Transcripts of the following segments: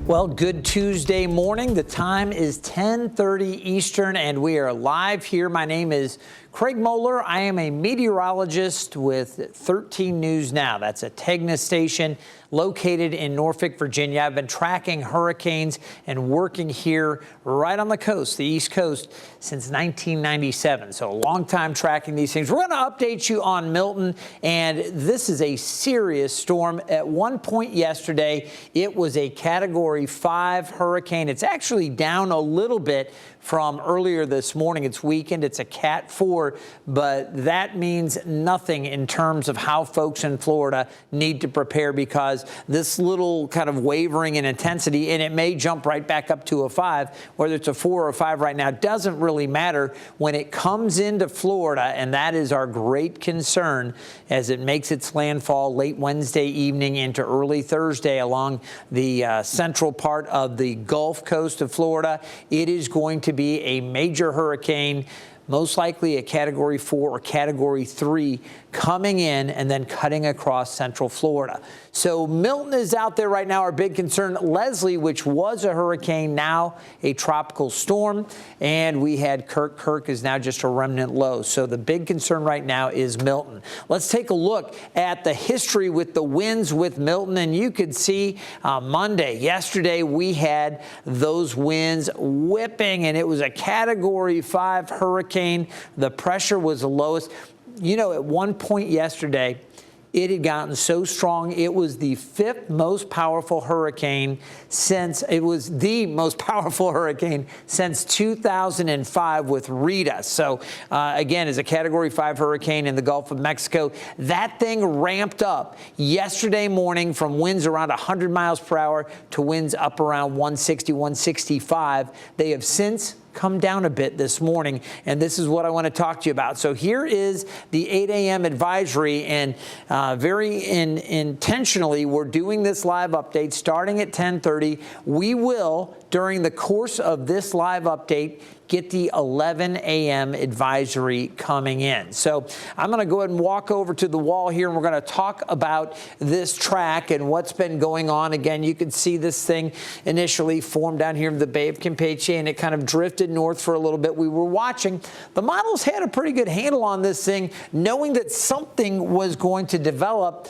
Well, good Tuesday morning. The time is 10:30 Eastern, and we are live here. My name is Craig Moeller. I am a meteorologist with 13 News Now. That's a Tegna station located in Norfolk, Virginia. I've been tracking hurricanes and working here right on the coast, the East Coast, since 1997. So a long time tracking these things. We're going to update you on Milton, and this is a serious storm. At one point yesterday, it was a Category 5 hurricane. It's actually down a little bit from earlier this morning. It's weakened. It's a Cat 4, but that means nothing in terms of how folks in Florida need to prepare, because this little kind of wavering in intensity, and it may jump right back up to a 5, whether it's a 4 or a 5 right now, doesn't really matter when it comes into Florida, and that is our great concern as it makes its landfall late Wednesday evening into early Thursday along the central part of the Gulf Coast of Florida. It is going to be a major hurricane, most likely a Category 4 or Category 3 coming in and then cutting across central Florida. So Milton is out there right now, our big concern. Leslie, which was a hurricane, now a tropical storm. And we had Kirk. Kirk is now just a remnant low. So the big concern right now is Milton. Let's take a look at the history with the winds with Milton. And you could see Monday, yesterday, we had those winds whipping, and it was a Category 5 hurricane. The pressure was the lowest. You know, at one point yesterday, it had gotten so strong, it was the 5th most powerful hurricane since, it was the most powerful hurricane since 2005 with Rita. So again, as a Category 5 hurricane in the Gulf of Mexico, that thing ramped up yesterday morning from winds around 100 miles per hour to winds up around 160, 165. They have since come down a bit this morning, and this is what I want to talk to you about. So here is the 8 a.m. advisory, and very intentionally, we're doing this live update starting at 10:30. We will, during the course of this live update, get the 11 a.m. advisory coming in. So I'm going to go ahead and walk over to the wall here, and we're going to talk about this track and what's been going on. Again, you can see this thing initially formed down here in the Bay of Campeche, and it kind of drifted north for a little bit. We were watching. The models had a pretty good handle on this thing, knowing that something was going to develop.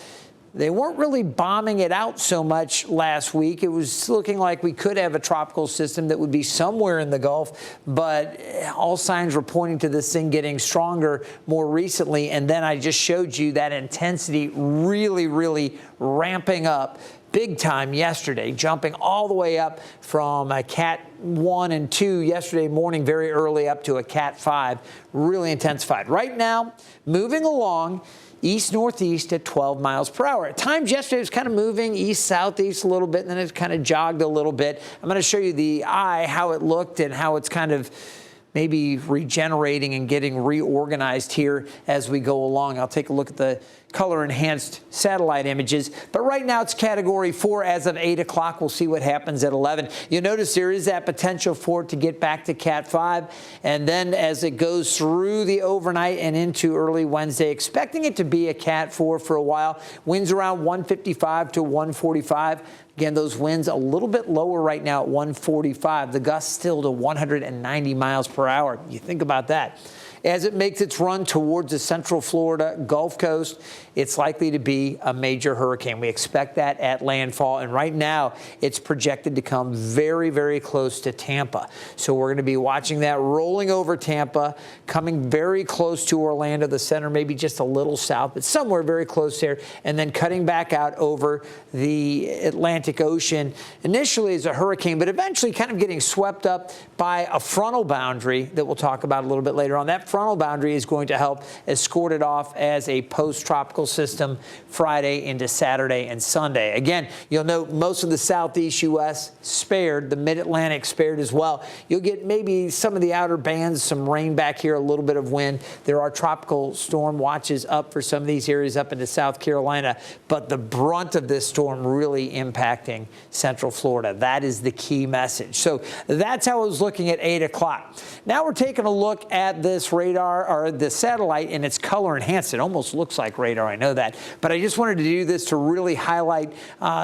They weren't really bombing it out so much last week. It was looking like we could have a tropical system that would be somewhere in the Gulf, but all signs were pointing to this thing getting stronger more recently. And then I just showed you that intensity really ramping up big time yesterday, jumping all the way up from a Cat 1 and 2 yesterday morning, very early, up to a Cat 5, really intensified. Right now, moving along east-northeast at 12 miles per hour. At times yesterday, it was kind of moving east-southeast a little bit, and then it kind of jogged a little bit. I'm going to show you the eye, how it looked and how it's kind of maybe regenerating and getting reorganized here as we go along. I'll take a look at the color-enhanced satellite images. But right now, it's Category 4 as of 8 o'clock. We'll see what happens at 11. You'll notice there is that potential for it to get back to Cat 5. And then as it goes through the overnight and into early Wednesday, expecting it to be a Cat 4 for a while. Winds around 155 to 145. Again, those winds a little bit lower right now at 145. The gusts still to 190 miles per hour. You think about that. As it makes its run towards the central Florida Gulf Coast, it's likely to be a major hurricane. We expect that at landfall, and right now it's projected to come very close to Tampa. So we're going to be watching that rolling over Tampa, coming very close to Orlando, the center, maybe just a little south, but somewhere very close there, and then cutting back out over the Atlantic Ocean, initially as a hurricane, but eventually kind of getting swept up by a frontal boundary that we'll talk about a little bit later on. That frontal boundary is going to help escort it off as a post-tropical system Friday into Saturday and Sunday. Again, you'll note most of the southeast U.S. spared, the mid-Atlantic spared as well. You'll get maybe some of the outer bands, some rain back here, a little bit of wind. There are tropical storm watches up for some of these areas up into South Carolina, but the brunt of this storm really impacting central Florida. That is the key message. So that's how I was looking at 8 o'clock. Now we're taking a look at this radar, or the satellite, and it's color enhanced. It almost looks like radar. radar, I know that. But I just wanted to do this to really highlight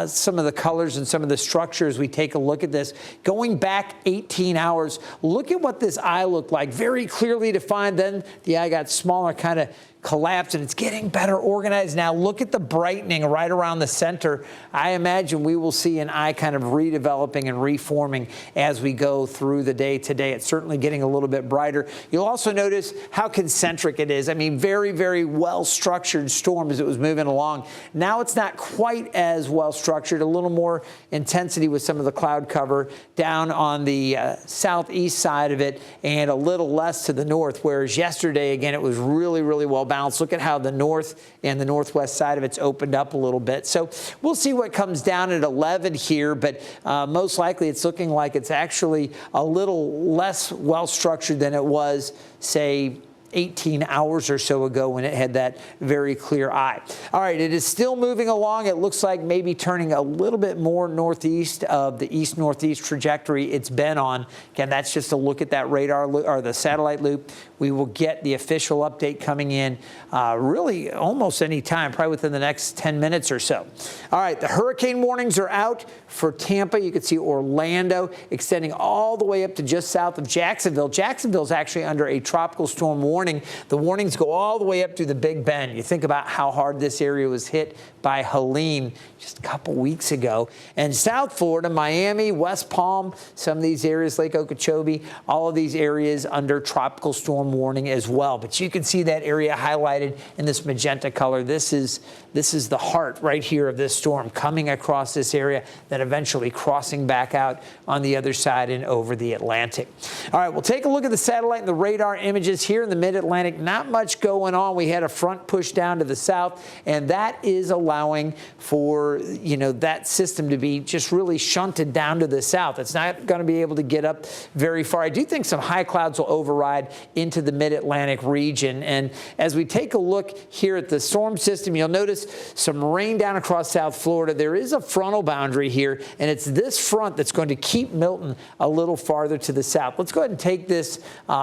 some of the colors and some of the structures. We take a look at this. Going back 18 hours, look at what this eye looked like. Very clearly defined. Then the eye got smaller, kind of collapsed, and it's getting better organized now. Look at the brightening right around the center. I imagine we will see an eye kind of redeveloping and reforming as we go through the day today. It's certainly getting a little bit brighter. You'll also notice how concentric it is. I mean, very, very well-structured storm as it was moving along. Now it's not quite as well-structured, a little more intensity with some of the cloud cover down on the southeast side of it and a little less to the north, whereas yesterday, again, it was really, really well balanced. Look at how the north and the northwest side of it's opened up a little bit. So we'll see what comes down at 11 here, but most likely it's looking like it's actually a little less well-structured than it was, say, 18 hours or so ago when it had that very clear eye. All right, it is still moving along. It looks like maybe turning a little bit more northeast of the east-northeast trajectory it's been on. Again, that's just a look at that radar or the satellite loop. We will get the official update coming in really almost any time, probably within the next 10 minutes or so. All right, the hurricane warnings are out for Tampa. You can see Orlando extending all the way up to just south of Jacksonville. Jacksonville's actually under a tropical storm warning. The warnings go all the way up to the Big Bend. You think about how hard this area was hit by Helene just a couple weeks ago. And South Florida, Miami, West Palm, some of these areas, Lake Okeechobee, all of these areas under tropical storm warning as well. But you can see that area highlighted in this magenta color. This is the heart right here of this storm coming across this area, then eventually crossing back out on the other side and over the Atlantic. All right, we'll take a look at the satellite and the radar images here in the mid-Atlantic. Not much going on. We had a front push down to the south, and that is allowing for, that system to be just really shunted down to the south. It's not going to be able to get up very far. I do think some high clouds will override into the mid-Atlantic region. And as we take a look here at the storm system, you'll notice some rain down across South Florida. There is a frontal boundary here, and it's this front that's going to keep Milton a little farther to the south. Let's go ahead and take this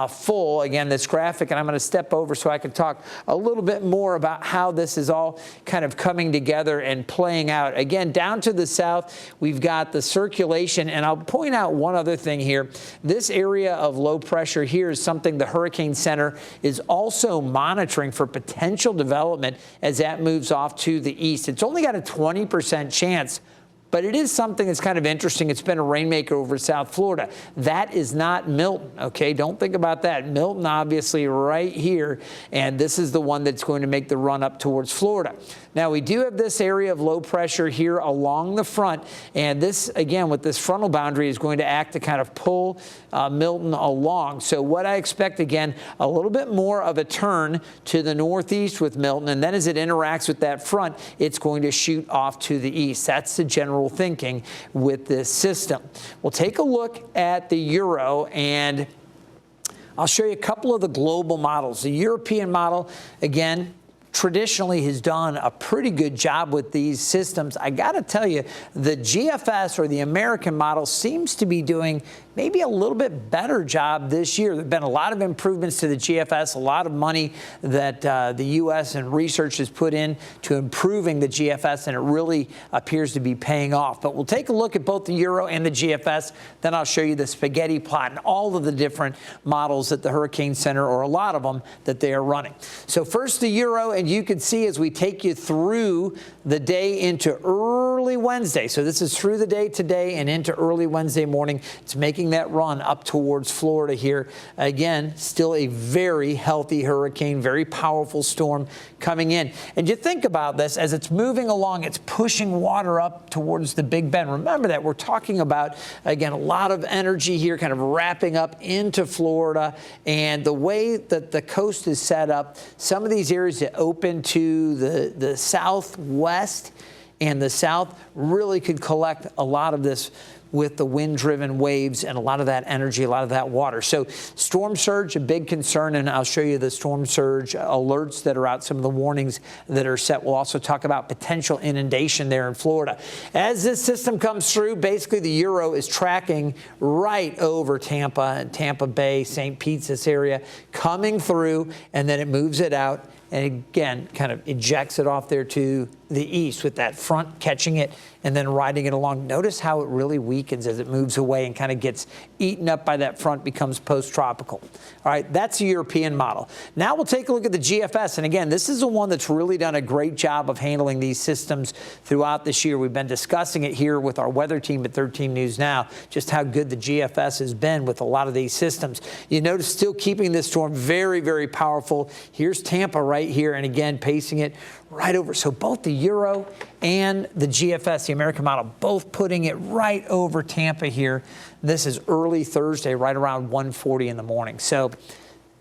full, again, this graphic, and I'm going to step over so I can talk a little bit more about how this is all kind of coming together and playing out. Again, down to the south, we've got the circulation, and I'll point out one other thing here. This area of low pressure here is something the Hurricane Center is also monitoring for potential development as that moves off to the east. It's only got a 20% chance, but it is something that's kind of interesting. It's been a rainmaker over South Florida. That is not Milton, okay? Don't think about that. Milton, obviously, right here, and this is the one that's going to make the run up towards Florida. Now, we do have this area of low pressure here along the front, and this, again, with this frontal boundary is going to act to kind of pull Milton along. So what I expect, again, a little bit more of a turn to the northeast with Milton, and then as it interacts with that front, it's going to shoot off to the east. That's the general thinking with this system. We'll take a look at the Euro, and I'll show you a couple of the global models. The European model, again, traditionally has done a pretty good job with these systems. I got to tell you, the GFS or the American model seems to be doing maybe a little bit better job this year. There have been a lot of improvements to the GFS, a lot of money that the U.S. and research has put in to improving the GFS, and it really appears to be paying off. But we'll take a look at both the Euro and the GFS, then I'll show you the spaghetti plot and all of the different models at the Hurricane Center, or a lot of them, that they are running. So first the Euro, and you can see as we take you through the day into early Wednesday. So this is through the day today and into early Wednesday morning. It's making that run up towards Florida here. Again, still a very healthy hurricane, very powerful storm coming in. And you think about this, as it's moving along, it's pushing water up towards the Big Bend. Remember that we're talking about, again, a lot of energy here kind of wrapping up into Florida. And the way that the coast is set up, some of these areas that open to the southwest and the south really could collect a lot of this with the wind-driven waves and a lot of that energy, a lot of that water. So storm surge, a big concern, and I'll show you the storm surge alerts that are out, some of the warnings that are set. We'll also talk about potential inundation there in Florida. As this system comes through, basically the Euro is tracking right over Tampa and Tampa Bay, St. Pete's, this area, coming through, and then it moves it out. and again, kind of ejects it off there to the east with that front catching it and then riding it along. Notice how it really weakens as it moves away and kind of gets eaten up by that front, becomes post-tropical. All right, that's the European model. Now we'll take a look at the GFS. And again, this is the one that's really done a great job of handling these systems throughout this year. We've been discussing it here with our weather team at 13 News Now, just how good the GFS has been with a lot of these systems. You notice still keeping this storm very, very powerful. Here's Tampa right here, and again, pacing it right over. So both the Euro and the GFS, the American model, both putting it right over Tampa here. This is early Thursday, right around 1:40 in the morning. So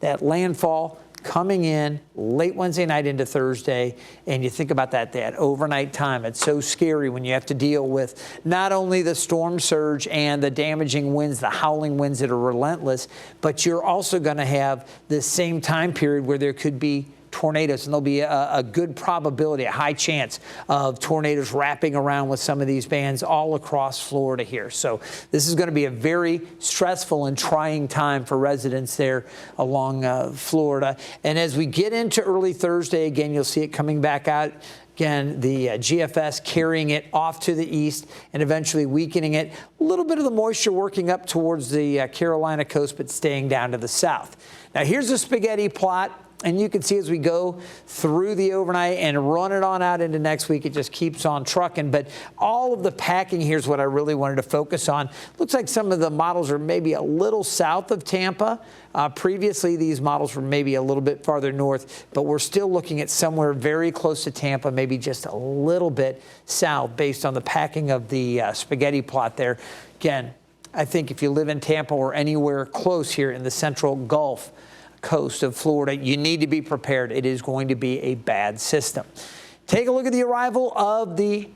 that landfall coming in late Wednesday night into Thursday, and you think about that overnight time. It's so scary when you have to deal with not only the storm surge and the damaging winds, the howling winds that are relentless, but you're also going to have this same time period where there could be tornadoes, and there'll be a good probability, a high chance of tornadoes wrapping around with some of these bands all across Florida here. So this is going to be a very stressful and trying time for residents there along Florida. And as we get into early Thursday, again, you'll see it coming back out. Again, the GFS carrying it off to the east and eventually weakening it. A little bit of the moisture working up towards the Carolina coast, but staying down to the south. Now, here's a spaghetti plot. And you can see as we go through the overnight and run it on out into next week, it just keeps on trucking. But all of the packing here is what I really wanted to focus on. Looks like some of the models are maybe a little south of Tampa. Previously, these models were maybe a little bit farther north, but we're still looking at somewhere very close to Tampa, maybe just a little bit south based on the packing of the spaghetti plot there. Again, I think if you live in Tampa or anywhere close here in the central Gulf coast of Florida, you need to be prepared. It is going to be a bad system. Take a look at the arrival of the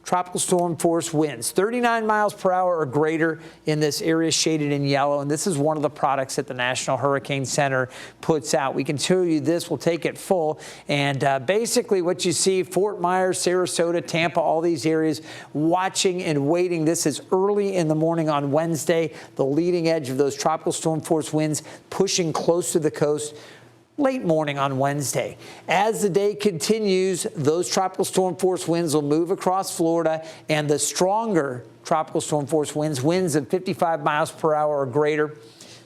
tropical storm force winds, 39 miles per hour or greater in this area shaded in yellow. And this is one of the products that the National Hurricane Center puts out. We can show you this. We'll take it full. And basically what you see, Fort Myers, Sarasota, Tampa, all these areas watching and waiting. This is early in the morning on Wednesday, the leading edge of those tropical storm force winds pushing close to the coast. Late morning on Wednesday. As the day continues, those tropical storm force winds will move across Florida, and the stronger tropical storm force winds, winds of 55 miles per hour or greater,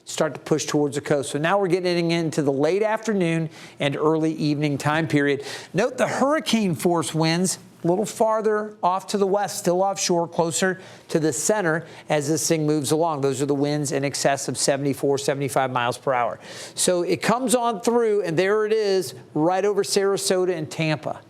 start to push towards the coast. So now we're getting into the late afternoon and early evening time period. Note the hurricane force winds a little farther off to the west, still offshore, closer to the center as this thing moves along. Those are the winds in excess of 74, 75 miles per hour. So it comes on through, and there it is right over Sarasota and Tampa.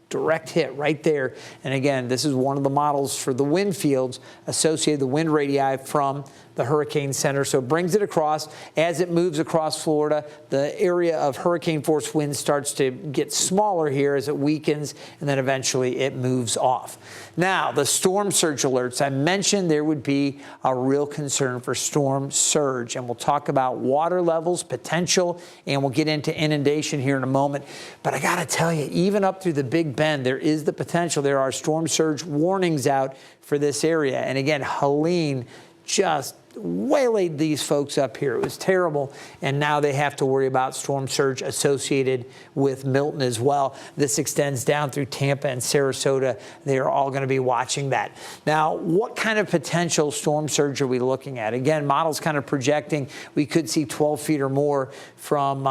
Direct hit right there. And again, this is one of the models for the wind fields associated, the wind radii from the Hurricane Center. So it brings it across. As it moves across Florida, the area of hurricane force winds starts to get smaller here as it weakens, and then eventually it moves off. Now, the storm surge alerts. I mentioned there would be a real concern for storm surge, and we'll talk about water levels, potential, and we'll get into inundation here in a moment. But I got to tell you, even up through the Big Bend, there is the potential. There are storm surge warnings out for this area. And again, Helene just waylaid these folks up here. It was terrible. And now they have to worry about storm surge associated with Milton as well. This extends down through Tampa and Sarasota. They are all going to be watching that. Now, what kind of potential storm surge are we looking at? Again, models kind of projecting we could see 12 feet or more from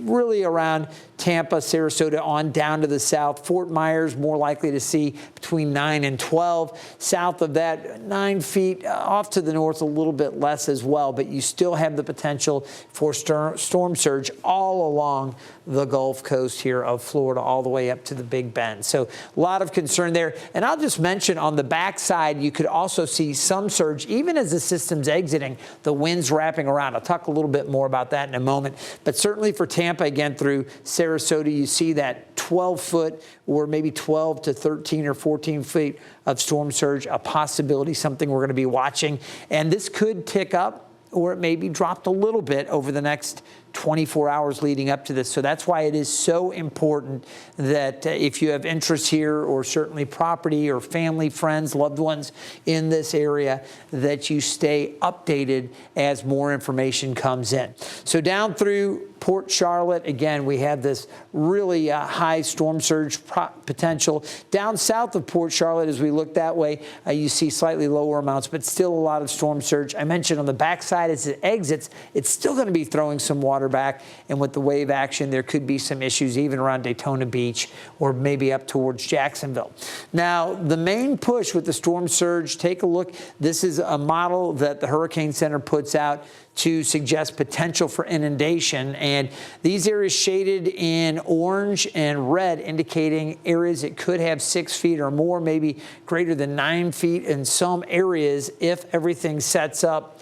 really around Tampa, Sarasota, on down to the south. Fort Myers, more likely to see between 9 and 12. South of that, 9 feet. Off to the north, a little bit less as well. But you still have the potential for storm surge all along the Gulf Coast here of Florida, all the way up to the Big Bend. So a lot of concern there. And I'll just mention on the backside, you could also see some surge, even as the system's exiting, the winds wrapping around. I'll talk a little bit more about that in a moment. But certainly for Tampa, again, through Sarasota, you see that 12-foot or maybe 12 to 13 or 14 feet of storm surge, a possibility, something we're going to be watching. And this could tick up, or it may be dropped a little bit over the next 24 hours leading up to this. So that's why it is so important that if you have interest here, or certainly property or family, friends, loved ones in this area, that you stay updated as more information comes in. So down through Port Charlotte, again, we have this really high storm surge potential. Down south of Port Charlotte, as we look that way, you see slightly lower amounts, but still a lot of storm surge. I mentioned on the backside as it exits, it's still going to be throwing some water back, and with the wave action, there could be some issues even around Daytona Beach or maybe up towards Jacksonville. Now, the main push with the storm surge, take a look. This is a model that the Hurricane Center puts out to suggest potential for inundation, and these areas shaded in orange and red indicating areas that could have 6 feet or more, maybe greater than 9 feet in some areas if everything sets up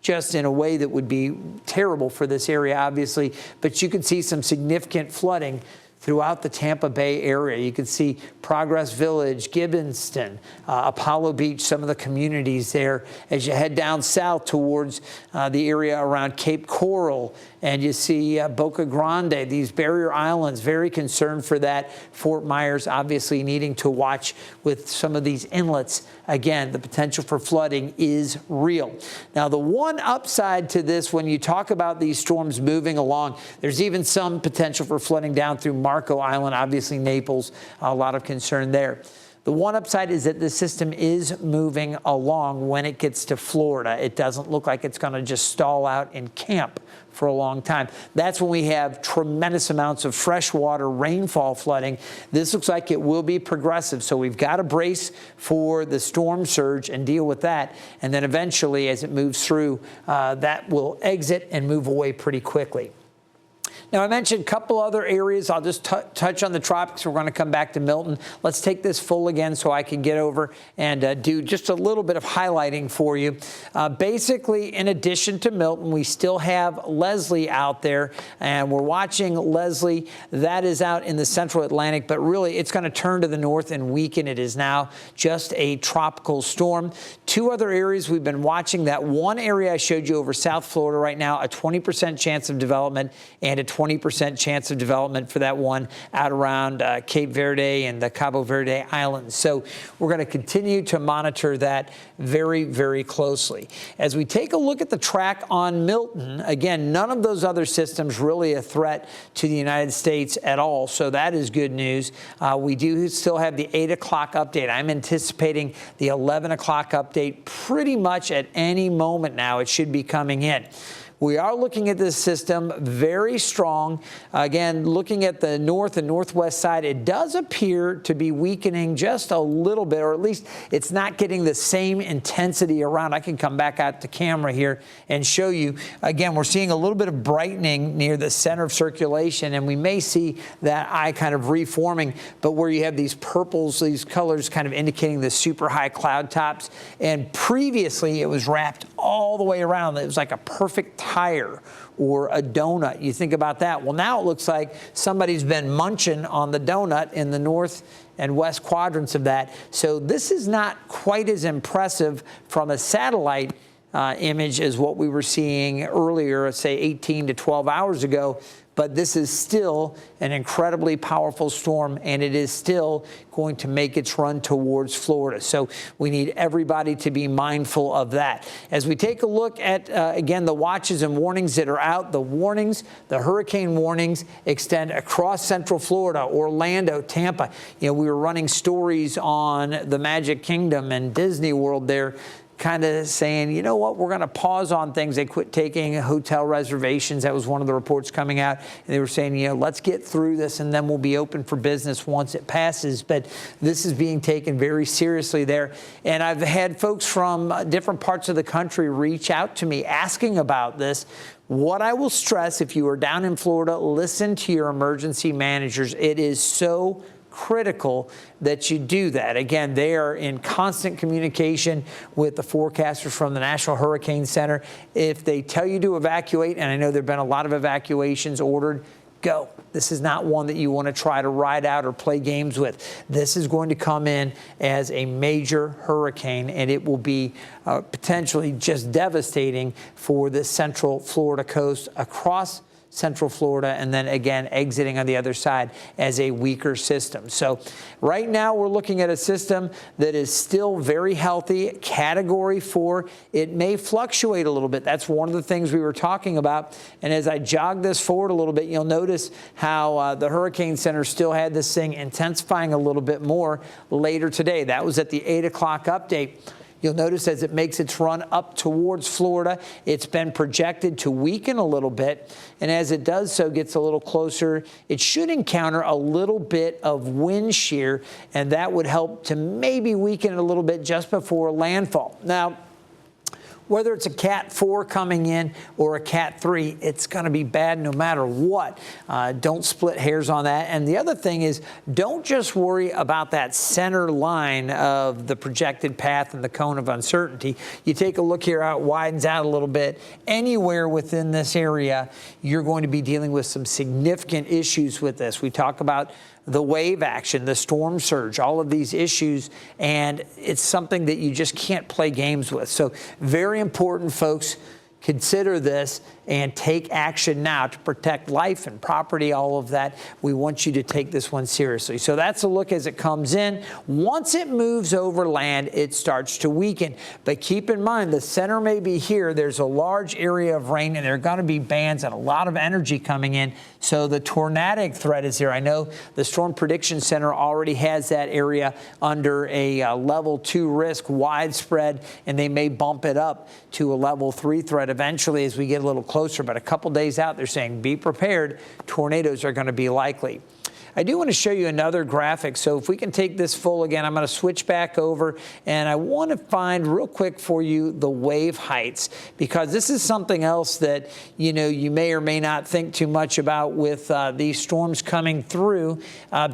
just in a way that would be terrible for this area, obviously. But you can see some significant flooding throughout the Tampa Bay area. You can see Progress Village, Gibbonston, Apollo Beach, some of the communities there as you head down south towards the area around Cape Coral, and you see Boca Grande, these barrier islands, very concerned for that. Fort Myers obviously needing to watch with some of these inlets. Again, the potential for flooding is real. Now, the one upside to this, when you talk about these storms moving along, there's even some potential for flooding down through Marco Island, obviously Naples, a lot of concern there. The one upside is that the system is moving along when it gets to Florida. It doesn't look like it's going to just stall out and camp for a long time. That's when we have tremendous amounts of freshwater rainfall flooding. This looks like it will be progressive, so we've got to brace for the storm surge and deal with that. And then eventually, as it moves through, that will exit and move away pretty quickly. Now, I mentioned a couple other areas. I'll just touch on the tropics. We're going to come back to Milton. Let's take this full again so I can get over and do just a little bit of highlighting for you. Basically, in addition to Milton, we still have Leslie out there, and we're watching Leslie. That is out in the central Atlantic, but really it's going to turn to the north and weaken. It is now just a tropical storm. Two other areas we've been watching. That one area I showed you over South Florida right now, a 20% chance of development and a 20% chance of development for that one out around Cape Verde and the Cabo Verde Islands. So we're going to continue to monitor that very, very closely. As we take a look at the track on Milton, again, none of those other systems really a threat to the United States at all. So that is good news. We do still have the 8 o'clock update. I'm anticipating the 11 o'clock update pretty much at any moment now. It should be coming in. We are looking at this system very strong. Again, looking at the north and northwest side, it does appear to be weakening just a little bit, or at least it's not getting the same intensity around. I can come back out to camera here and show you. Again, we're seeing a little bit of brightening near the center of circulation, and we may see that eye kind of reforming, but where you have these purples, these colors kind of indicating the super high cloud tops. And previously, it was wrapped all the way around. It was like a perfect tire or a donut. You think about that. Well, now it looks like somebody's been munching on the donut in the north and west quadrants of that. So this is not quite as impressive from a satellite image as what we were seeing earlier, say 18 to 12 hours ago. But this is still an incredibly powerful storm, and it is still going to make its run towards Florida. So we need everybody to be mindful of that. As we take a look at, again, the watches and warnings that are out, the warnings, the hurricane warnings extend across Central Florida, Orlando, Tampa. You know, we were running stories on the Magic Kingdom and Disney World there, kind of saying, you know what, we're going to pause on things. They quit taking hotel reservations. That was one of the reports coming out. And they were saying, you know, let's get through this and then we'll be open for business once it passes. But this is being taken very seriously there. And I've had folks from different parts of the country reach out to me asking about this. What I will stress, if you are down in Florida, listen to your emergency managers. It is so critical that you do that. Again, they are in constant communication with the forecasters from the National Hurricane Center. If they tell you to evacuate, and I know there have been a lot of evacuations ordered, go. This is not one that you want to try to ride out or play games with. This is going to come in as a major hurricane, and it will be potentially just devastating for the central Florida coast across Central Florida, and then again exiting on the other side as a weaker system. So right now we're looking at a system that is still very healthy, Category 4. It may fluctuate a little bit. That's one of the things we were talking about. And as I jog this forward a little bit, you'll notice how the Hurricane Center still had this thing intensifying a little bit more later today. That was at the 8 o'clock update. You'll notice as it makes its run up towards Florida, it's been projected to weaken a little bit. And as it does so, gets a little closer, it should encounter a little bit of wind shear, and that would help to maybe weaken it a little bit just before landfall. Now, whether it's a Cat 4 coming in or a Cat 3, it's going to be bad no matter what. Don't split hairs on that. And the other thing is, don't just worry about that center line of the projected path and the cone of uncertainty. You take a look here, how it widens out a little bit. Anywhere within this area, you're going to be dealing with some significant issues with this. We talk about the wave action, the storm surge, all of these issues, and it's something that you just can't play games with. So very important, folks. Consider this and take action now to protect life and property, all of that. We want you to take this one seriously. So that's a look as it comes in. Once it moves over land, it starts to weaken. But keep in mind, the center may be here. There's a large area of rain, and there are going to be bands and a lot of energy coming in. So the tornadic threat is there. I know the Storm Prediction Center already has that area under a level 2 risk, widespread, and they may bump it up to a level 3 threat eventually as we get a little closer. But a couple days out, they're saying be prepared. Tornadoes are going to be likely. I do want to show you another graphic. So if we can take this full again, I'm going to switch back over, and I want to find real quick for you the wave heights, because this is something else that you may or may not think too much about with these storms coming through.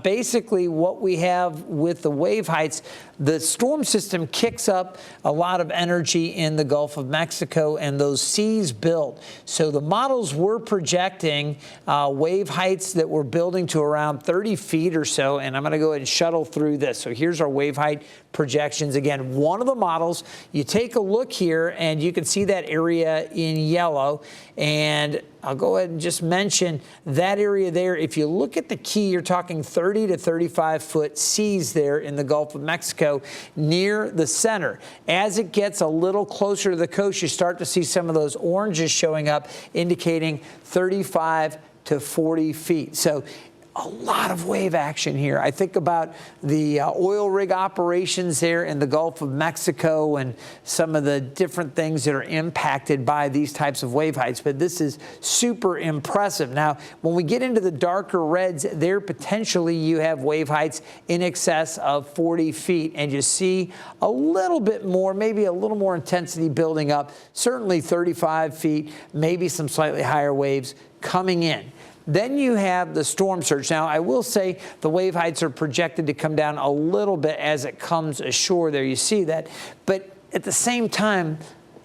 Basically, what we have with the wave heights, the storm system kicks up a lot of energy in the Gulf of Mexico, and those seas build. So the models were projecting wave heights that were building to around 30 feet or so, and I'm going to go ahead and shuttle through this. So here's our wave height projections. Again, one of the models, you take a look here, and you can see that area in yellow, and I'll go ahead and just mention that area there. If you look at the key, you're talking 30 to 35 foot seas there in the Gulf of Mexico near the center. As it gets a little closer to the coast, you start to see some of those oranges showing up, indicating 35 to 40 feet. So a lot of wave action here. I think about the oil rig operations there in the Gulf of Mexico and some of the different things that are impacted by these types of wave heights, but this is super impressive. Now, when we get into the darker reds, there potentially you have wave heights in excess of 40 feet, and you see a little bit more, maybe a little more intensity building up, certainly 35 feet, maybe some slightly higher waves coming in. Then you have the storm surge. Now, I will say the wave heights are projected to come down a little bit as it comes ashore there. You see that. But at the same time,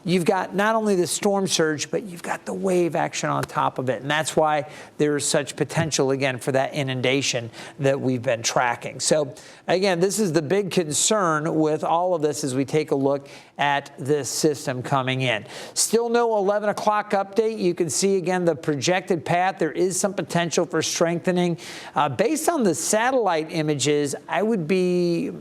you've got not only the storm surge, but you've got the wave action on top of it. And that's why there is such potential, again, for that inundation that we've been tracking. So, again, this is the big concern with all of this as we take a look at this system coming in. Still no 11 o'clock update. You can see, again, the projected path. There is some potential for strengthening. Based on the satellite images, I would be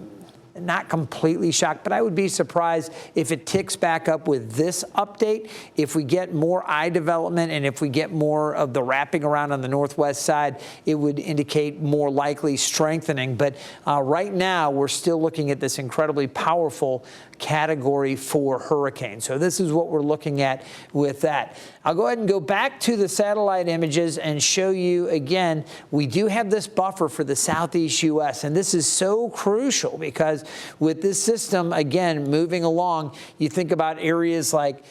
not completely shocked, but I would be surprised if it ticks back up with this update. If we get more eye development and if we get more of the wrapping around on the northwest side, it would indicate more likely strengthening. But right now, we're still looking at this incredibly powerful Category 4 hurricane. So this is what we're looking at with that. I'll go ahead and go back to the satellite images and show you again, we do have this buffer for the southeast U.S. And this is so crucial because with this system, again, moving along, you think about areas like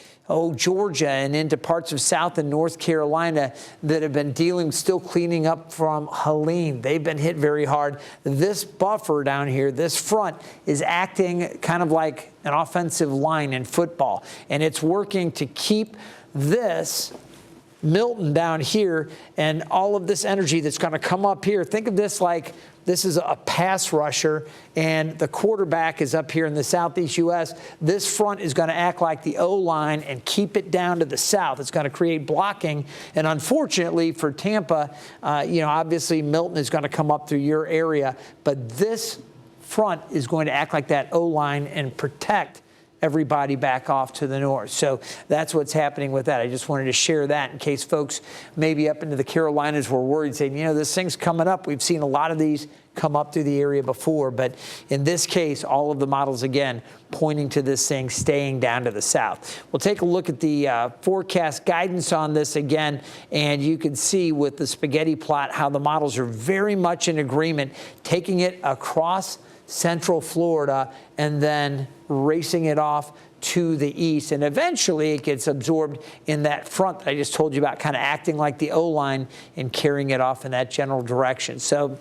Georgia and into parts of South and North Carolina that have been still cleaning up from Helene. They've been hit very hard. This buffer down here, this front, is acting kind of like an offensive line in football. And it's working to keep this Milton down here, and all of this energy that's going to come up here. Think of this like this is a pass rusher, and the quarterback is up here in the southeast U.S. This front is going to act like the O-line and keep it down to the south. It's going to create blocking, and unfortunately for Tampa, obviously Milton is going to come up through your area, but this front is going to act like that O-line and protect everybody back off to the north. So that's what's happening with that. I just wanted to share that in case folks maybe up into the Carolinas were worried, saying, this thing's coming up. We've seen a lot of these come up through the area before, but in this case, all of the models, again, pointing to this thing staying down to the south. We'll take a look at the forecast guidance on this again, and you can see with the spaghetti plot how the models are very much in agreement, taking it across central Florida and then racing it off to the east. And eventually it gets absorbed in that front that I just told you about, kind of acting like the O-line and carrying it off in that general direction. So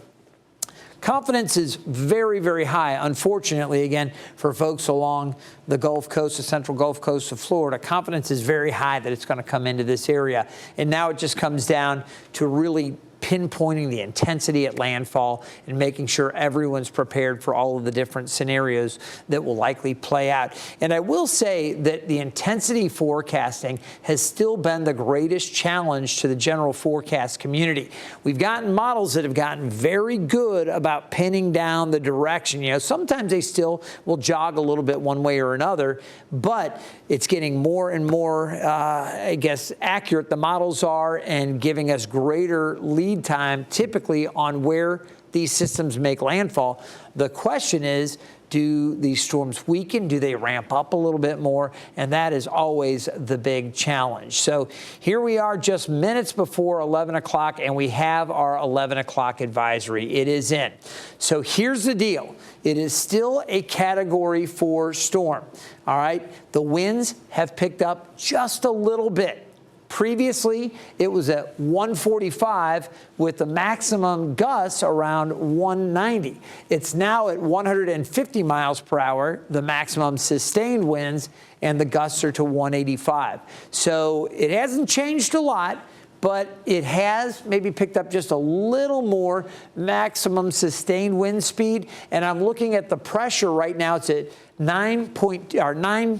confidence is very, very high. Unfortunately, again, for folks along the Gulf Coast, the central Gulf Coast of Florida, confidence is very high that it's going to come into this area. And now it just comes down to really pinpointing the intensity at landfall and making sure everyone's prepared for all of the different scenarios that will likely play out. And I will say that the intensity forecasting has still been the greatest challenge to the general forecast community. We've gotten models that have gotten very good about pinning down the direction. Sometimes they still will jog a little bit one way or another, but it's getting more and more, accurate the models are, and giving us greater lead time typically on where these systems make landfall. The question is, do these storms weaken? Do they ramp up a little bit more? And that is always the big challenge. So here we are just minutes before 11 o'clock, and we have our 11 o'clock advisory. It is in. So here's the deal. It is still a Category 4 storm. All right. The winds have picked up just a little bit. Previously, it was at 145 with the maximum gusts around 190. It's now at 150 miles per hour, the maximum sustained winds, and the gusts are to 185. So it hasn't changed a lot, but it has maybe picked up just a little more maximum sustained wind speed. And I'm looking at the pressure right now. It's at 929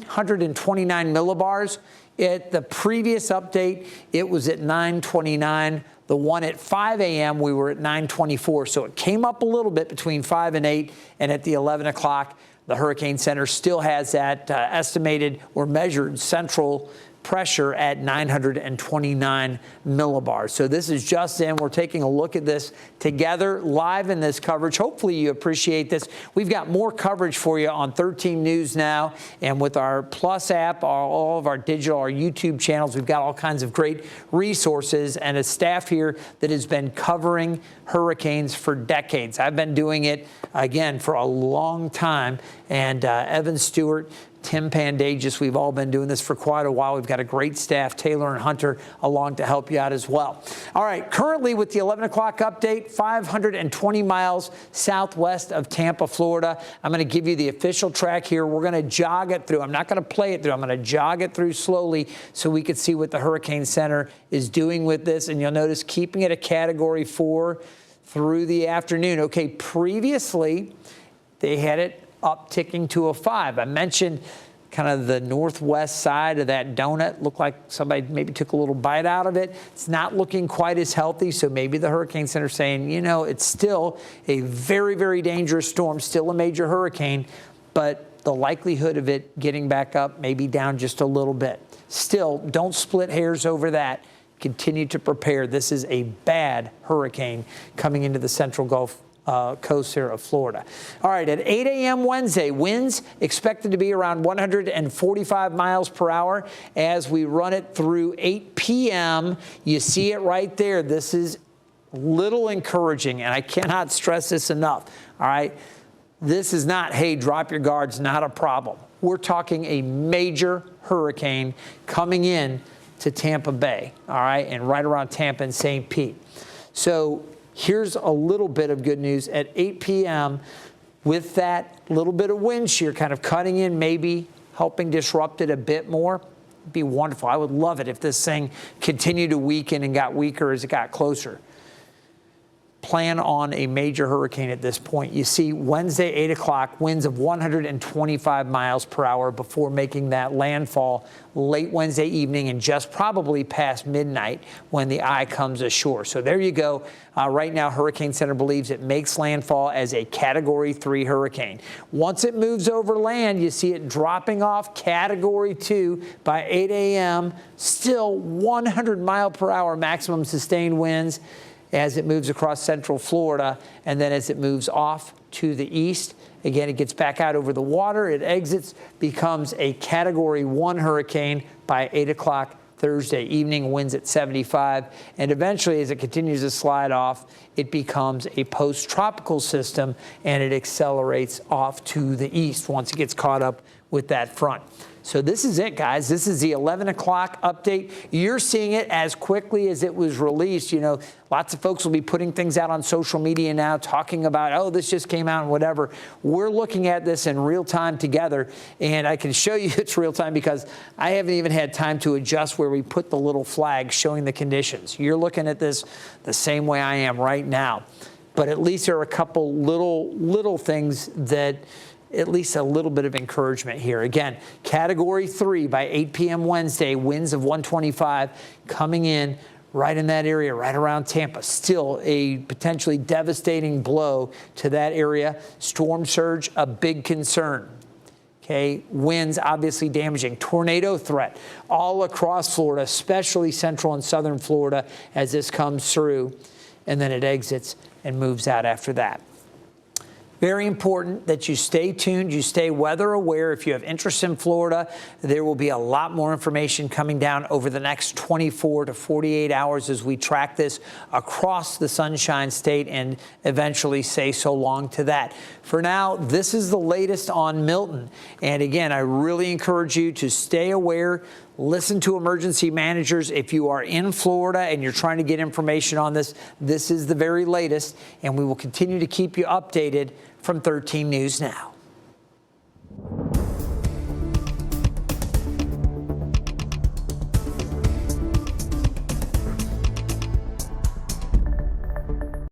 millibars. At the previous update, it was at 929. The one at 5 a.m., we were at 924. So it came up a little bit between 5 and 8. And at the 11 o'clock, the Hurricane Center still has that estimated or measured central pressure at 929 millibars. So this is just in. We're taking a look at this together live in this coverage. Hopefully you appreciate this. We've got more coverage for you on 13 News now, and with our Plus app, all of our digital, our YouTube channels, we've got all kinds of great resources and a staff here that has been covering hurricanes for decades. I've been doing it, again, for a long time, and Evan Stewart, Tim Pandagis, we've all been doing this for quite a while. We've got a great staff, Taylor and Hunter, along to help you out as well. All right, currently with the 11 o'clock update, 520 miles southwest of Tampa, Florida. I'm going to give you the official track here. We're going to jog it through. I'm not going to play it through. I'm going to jog it through slowly so we can see what the Hurricane Center is doing with this. And you'll notice keeping it a Category 4 through the afternoon. Okay, previously they had it upticking to a 5. I mentioned kind of the northwest side of that donut. Looked like somebody maybe took a little bite out of it. It's not looking quite as healthy, so maybe the Hurricane Center saying, it's still a very, very dangerous storm, still a major hurricane, but the likelihood of it getting back up maybe down just a little bit. Still, don't split hairs over that. Continue to prepare. This is a bad hurricane coming into the central Gulf coast here of Florida. All right, at 8 a.m. Wednesday, winds expected to be around 145 miles per hour. As we run it through 8 p.m., you see it right there. This is little encouraging, and I cannot stress this enough. All right, this is not, hey, drop your guards, not a problem. We're talking a major hurricane coming in to Tampa Bay, all right, and right around Tampa and St. Pete. So here's a little bit of good news. At 8 p.m., with that little bit of wind shear kind of cutting in, maybe helping disrupt it a bit more, be wonderful. I would love it if this thing continued to weaken and got weaker as it got closer. Plan on a major hurricane at this point. You see Wednesday, 8 o'clock, winds of 125 miles per hour before making that landfall late Wednesday evening and just probably past midnight when the eye comes ashore. So there you go. Right now, Hurricane Center believes it makes landfall as a Category 3 hurricane. Once it moves over land, you see it dropping off Category 2 by 8 a.m. Still 100 mile per hour maximum sustained winds as it moves across central Florida, and then as it moves off to the east, again, it gets back out over the water, it exits, becomes a Category 1 hurricane by 8 o'clock Thursday evening, winds at 75, and eventually, as it continues to slide off, it becomes a post-tropical system, and it accelerates off to the east once it gets caught up with that front. So this is it, guys. This is the 11 o'clock update. You're seeing it as quickly as it was released. You know, lots of folks will be putting things out on social media now, talking about, oh, this just came out and whatever. We're looking at this in real time together, and I can show you it's real time because I haven't even had time to adjust where we put the little flag showing the conditions. You're looking at this the same way I am right now. But at least there are a couple little things that at least a little bit of encouragement here. Again, Category 3 by 8 p.m. Wednesday, winds of 125 coming in right in that area, right around Tampa. Still a potentially devastating blow to that area. Storm surge, a big concern. Okay, winds obviously damaging. Tornado threat all across Florida, especially central and southern Florida as this comes through, and then it exits and moves out after that. Very important that you stay tuned, you stay weather aware. If you have interest in Florida, there will be a lot more information coming down over the next 24 to 48 hours as we track this across the Sunshine State and eventually say so long to that. For now, this is the latest on Milton. And again, I really encourage you to stay aware. Listen to emergency managers. If you are in Florida and you're trying to get information on this, this is the very latest, and we will continue to keep you updated from 13 News Now.